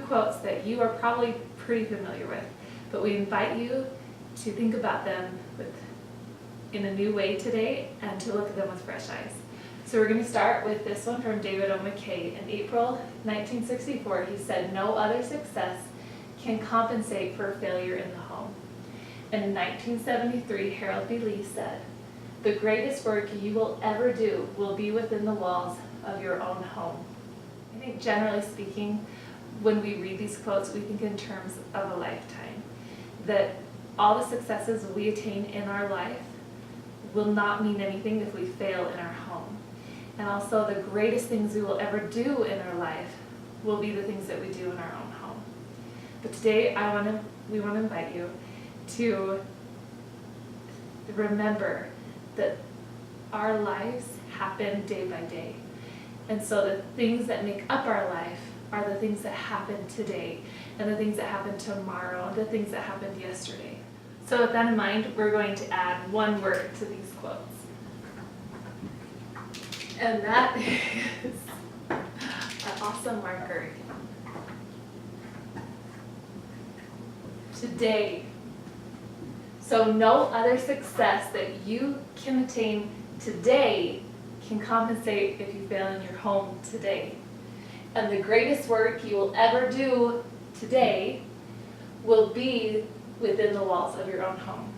quotes that you are probably pretty familiar with, but we invite you to think about them in a new way today and to look at them with fresh eyes. So we're going to start with this one from David O. McKay. In April 1964, he said, "No other success can compensate for failure in the home." And in 1973, Harold B. Lee said, "The greatest work you will ever do will be within the walls of your own home." I think generally speaking, when we read these quotes, we think in terms of a lifetime. That all the successes we attain in our life will not mean anything if we fail in our home. And also the greatest things we will ever do in our life will be the things that we do in our own home. But today we want to invite you to remember that our lives happen day by day. And so the things that make up our life are the things that happen today, and the things that happen tomorrow, and the things that happened yesterday. So with that in mind, we're going to add one word to these quotes. And that is an awesome marker. Today. So no other success that you can attain today can compensate if you fail in your home today. And the greatest work you will ever do today will be within the walls of your own home.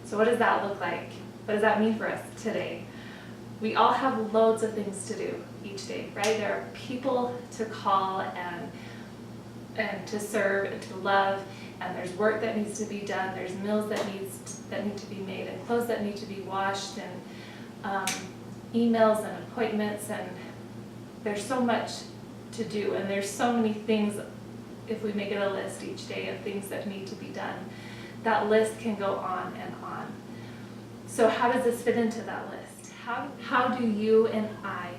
So what does that look like? What does that mean for us today? We all have loads of things to do each day, right? There are people to call and to serve and to love, and there's work that needs to be done, there's meals that need to be made, and clothes that need to be washed, and emails and appointments, and there's so much to do, and there's so many things. If we make it a list each day of things that need to be done, that list can go on and on. So how does this fit into that list? How do you and I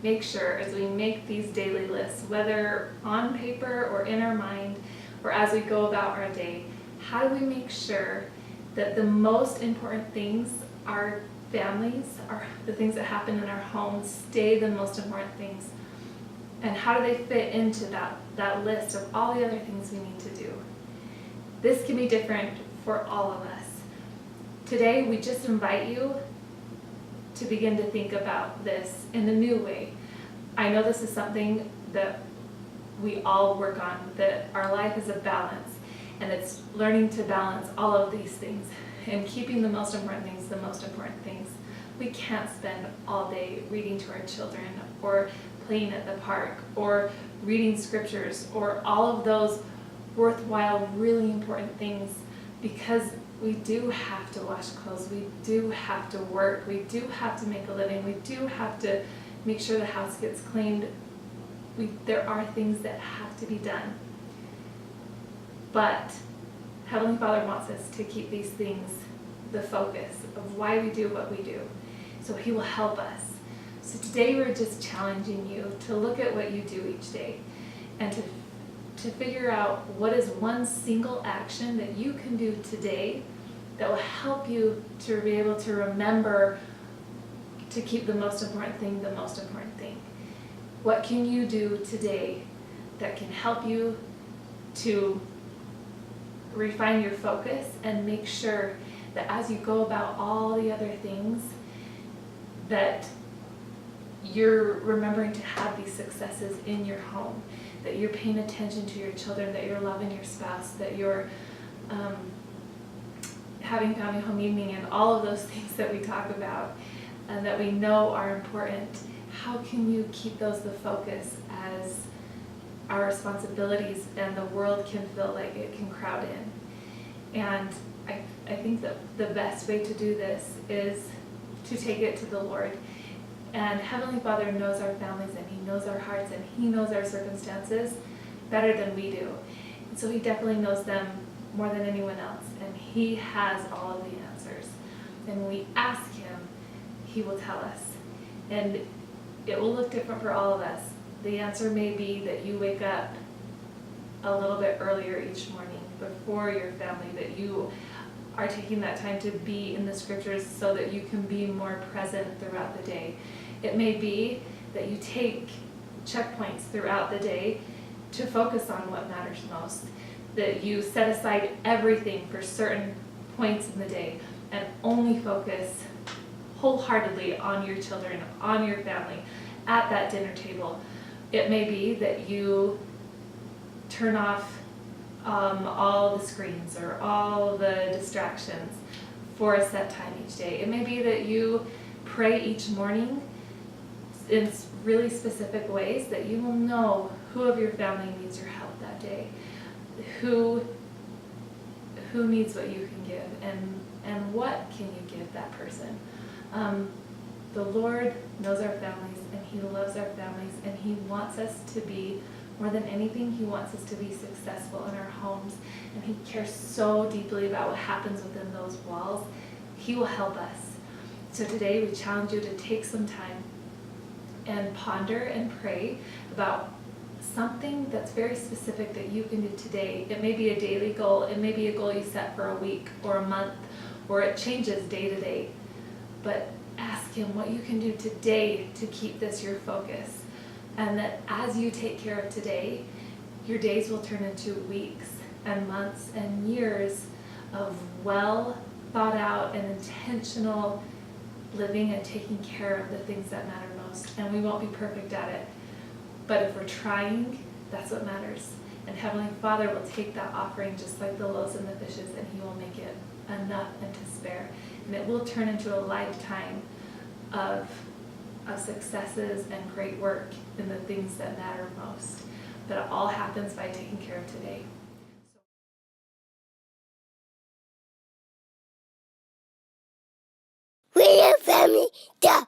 make sure as we make these daily lists, whether on paper or in our mind or as we go about our day, how do we make sure that the most important things, our families, the things that happen in our homes, stay the most important things? And how do they fit into that list of all the other things we need to do? This can be different for all of us. Today, we just invite you to begin to think about this in a new way. I know this is something that we all work on, that our life is a balance, and it's learning to balance all of these things and keeping the most important things the most important things. We can't spend all day reading to our children or playing at the park or reading scriptures or all of those worthwhile, really important things, because we do have to wash clothes, we do have to work, we do have to make a living, we do have to make sure the house gets cleaned. There are things that have to be done. But Heavenly Father wants us to keep these things the focus of why we do what we do. So He will help us. So today we're just challenging you to look at what you do each day and to figure out what is one single action that you can do today that will help you to be able to remember to keep the most important thing the most important thing. What can you do today that can help you to refine your focus and make sure that as you go about all the other things, that you're remembering to have these successes in your home, that you're paying attention to your children, that you're loving your spouse, that you're having family home evening, and all of those things that we talk about and that we know are important. How can you keep those the focus as our responsibilities and the world can feel like it can crowd in? And I think that the best way to do this is to take it to the Lord. And Heavenly Father knows our families, and He knows our hearts, and He knows our circumstances better than we do. And so He definitely knows them more than anyone else, and He has all of the answers. And when we ask Him, He will tell us. And it will look different for all of us. The answer may be that you wake up a little bit earlier each morning before your family, that you are taking that time to be in the scriptures so that you can be more present throughout the day. It may be that you take checkpoints throughout the day to focus on what matters most, that you set aside everything for certain points in the day and only focus wholeheartedly on your children, on your family, at that dinner table. It may be that you turn off all the screens or all the distractions for a set time each day. It may be that you pray each morning in really specific ways, that you will know who of your family needs your help that day, who needs what you can give, and what can you give that person. The Lord knows our families, and He loves our families, and He wants us to be, more than anything, He wants us to be successful in our homes, and He cares so deeply about what happens within those walls. He will help us. So today we challenge you to take some time and ponder and pray about something that's very specific that you can do today. It may be a daily goal, it may be a goal you set for a week or a month, or it changes day to day. But ask Him what you can do today to keep this your focus. And that as you take care of today, your days will turn into weeks and months and years of well thought out and intentional living and taking care of the things that matter most. And we won't be perfect at it, but if we're trying, that's what matters. And Heavenly Father will take that offering just like the loaves and the fishes, and He will make it enough and to spare. And it will turn into a lifetime of successes and great work in the things that matter most. But it all happens by taking care of today. We're a family. Duh.